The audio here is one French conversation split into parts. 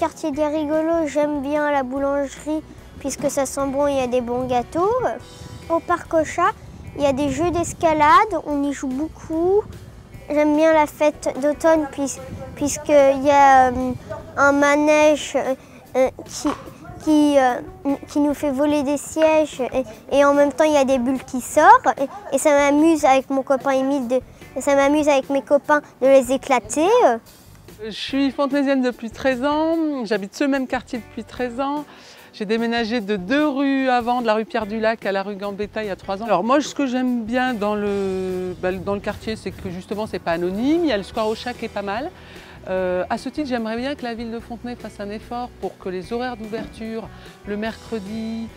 quartier des rigolos, j'aime bien la boulangerie puisque ça sent bon, il y a des bons gâteaux. Au parc aux chats, il y a des jeux d'escalade, on y joue beaucoup. J'aime bien la fête d'automne puisqu'il y a un manège qui nous fait voler des sièges et en même temps il y a des bulles qui sortent et ça m'amuse avec mon copain Émile, ça m'amuse avec mes copains de les éclater. Je suis fontenaisienne depuis 13 ans, j'habite ce même quartier depuis 13 ans. J'ai déménagé de 2 rues avant, de la rue Pierre-du-Lac à la rue Gambetta il y a 3 ans. Alors moi, ce que j'aime bien dans le quartier, c'est que justement, c'est pas anonyme. Il y a le square au chat qui est pas mal. À ce titre, j'aimerais bien que la ville de Fontenay fasse un effort pour que les horaires d'ouverture, le mercredi,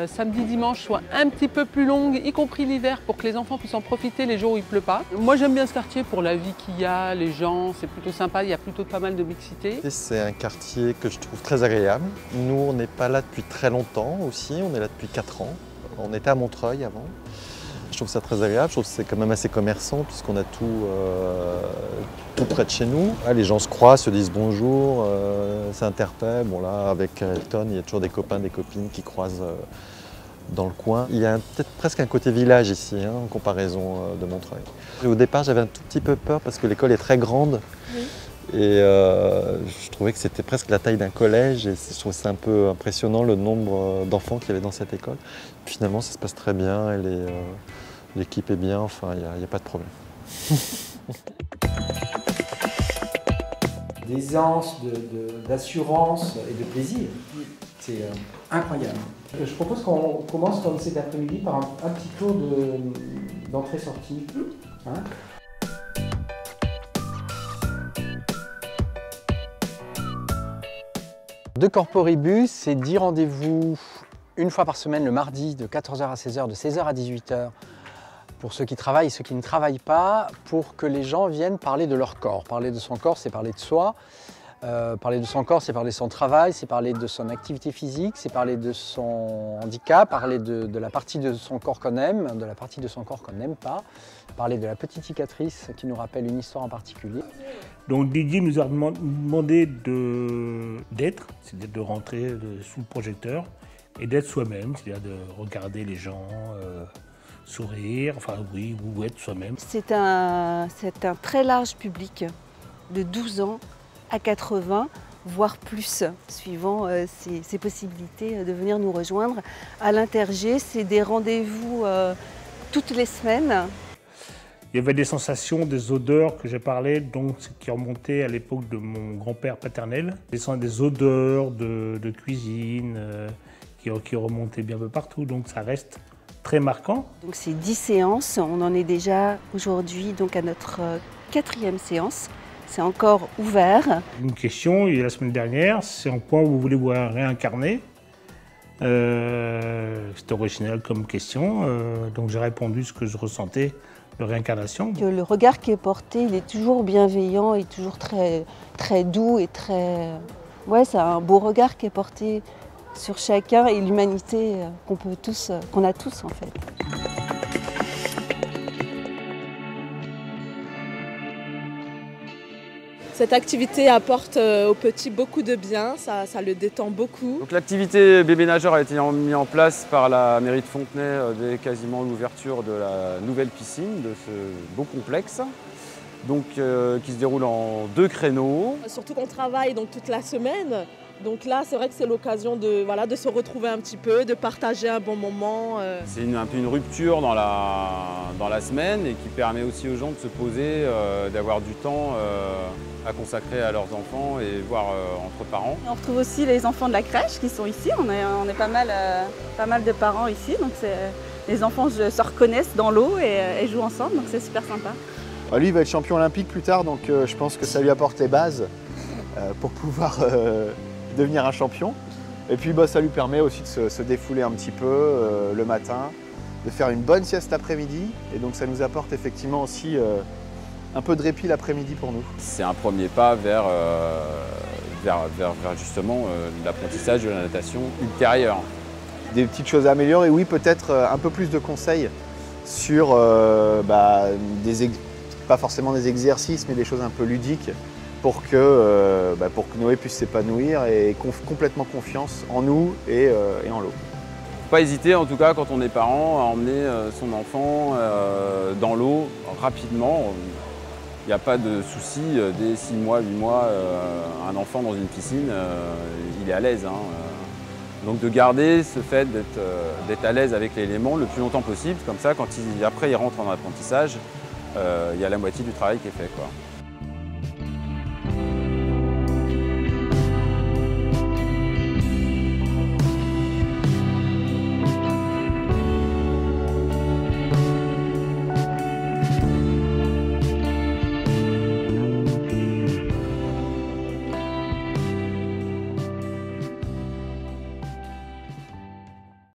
samedi, dimanche, soient un petit peu plus longues, y compris l'hiver, pour que les enfants puissent en profiter les jours où il ne pleut pas. Moi, j'aime bien ce quartier pour la vie qu'il y a, les gens, c'est plutôt sympa, il y a plutôt pas mal de mixité. C'est un quartier que je trouve très agréable. Nous, on n'est pas là depuis très longtemps aussi, on est là depuis 4 ans. On était à Montreuil avant. Je trouve ça très agréable, je trouve que c'est quand même assez commerçant puisqu'on a tout près de chez nous. Ah, les gens se croisent, se disent bonjour, s'interpellent. Bon là, avec Elton, il y a toujours des copains, des copines qui croisent dans le coin. Il y a peut-être presque un côté village ici, hein, en comparaison de Montreuil. Au départ, j'avais un tout petit peu peur parce que l'école est très grande. Oui. Et je trouvais que c'était presque la taille d'un collège et je trouvais ça un peu impressionnant le nombre d'enfants qu'il y avait dans cette école. Finalement, ça se passe très bien et l'équipe est bien, enfin, il n'y a pas de problème. D'aisance, d'assurance et de plaisir. C'est incroyable. Je propose qu'on commence comme cet après-midi par un petit tour d'entrée-sortie. Hein? De Corporibus, c'est 10 rendez-vous une fois par semaine, le mardi, de 14h à 16h, de 16h à 18h, pour ceux qui travaillent et ceux qui ne travaillent pas, pour que les gens viennent parler de leur corps. Parler de son corps, c'est parler de soi. Parler de son corps, c'est parler de son travail, c'est parler de son activité physique, c'est parler de son handicap, parler de la partie de son corps qu'on aime, de la partie de son corps qu'on n'aime pas, parler de la petite cicatrice qui nous rappelle une histoire en particulier. Donc Didier nous a demandé d'être, c'est-à-dire de rentrer sous le projecteur et d'être soi-même, c'est-à-dire de regarder les gens, sourire, enfin oui, ou être soi-même. C'est un très large public de 12 ans à 80, voire plus, suivant ses possibilités de venir nous rejoindre. À l'Intergé, c'est des rendez-vous toutes les semaines. Il y avait des sensations, des odeurs que j'ai parlé, donc qui remontaient à l'époque de mon grand-père paternel. Des odeurs de cuisine qui remontaient bien peu partout, donc ça reste très marquant. Donc c'est 10 séances, on en est déjà aujourd'hui donc à notre 4e séance. C'est encore ouvert. Une question, il y a la semaine dernière, c'est en quoi vous voulez vous réincarner. C'est original comme question, donc j'ai répondu ce que je ressentais de réincarnation. Le regard qui est porté, il est toujours bienveillant et toujours très, très doux et très... Ouais, c'est un beau regard qui est porté sur chacun et l'humanité qu'on a tous en fait. Cette activité apporte au petit beaucoup de bien, ça le détend beaucoup. L'activité bébé nageur a été mise en place par la mairie de Fontenay dès quasiment l'ouverture de la nouvelle piscine de ce beau complexe, donc, qui se déroule en 2 créneaux. Surtout qu'on travaille donc, toute la semaine, donc là c'est vrai que c'est l'occasion de se retrouver un petit peu, de partager un bon moment. C'est un peu une rupture dans la semaine et qui permet aussi aux gens de se poser, d'avoir du temps à consacrer à leurs enfants et voir entre parents. On retrouve aussi les enfants de la crèche qui sont ici, on est pas mal de parents ici, donc les enfants se reconnaissent dans l'eau et jouent ensemble, donc c'est super sympa. Lui il va être champion olympique plus tard, donc je pense que ça lui apporte les bases pour pouvoir devenir un champion. Et puis ça lui permet aussi de se défouler un petit peu le matin, de faire une bonne sieste l'après-midi, et donc ça nous apporte effectivement aussi un peu de répit l'après-midi pour nous. C'est un premier pas vers justement l'apprentissage de la natation ultérieure. Des petites choses à améliorer, oui, peut-être un peu plus de conseils sur pas forcément des exercices, mais des choses un peu ludiques pour que Noé puisse s'épanouir et complètement confiance en nous et en l'eau. Pas hésiter en tout cas quand on est parent à emmener son enfant dans l'eau rapidement. Il n'y a pas de souci, dès 6 mois, 8 mois, un enfant dans une piscine, il est à l'aise. Donc de garder ce fait d'être à l'aise avec l'élément le plus longtemps possible, comme ça quand après il rentre en apprentissage, il y a la moitié du travail qui est fait, quoi.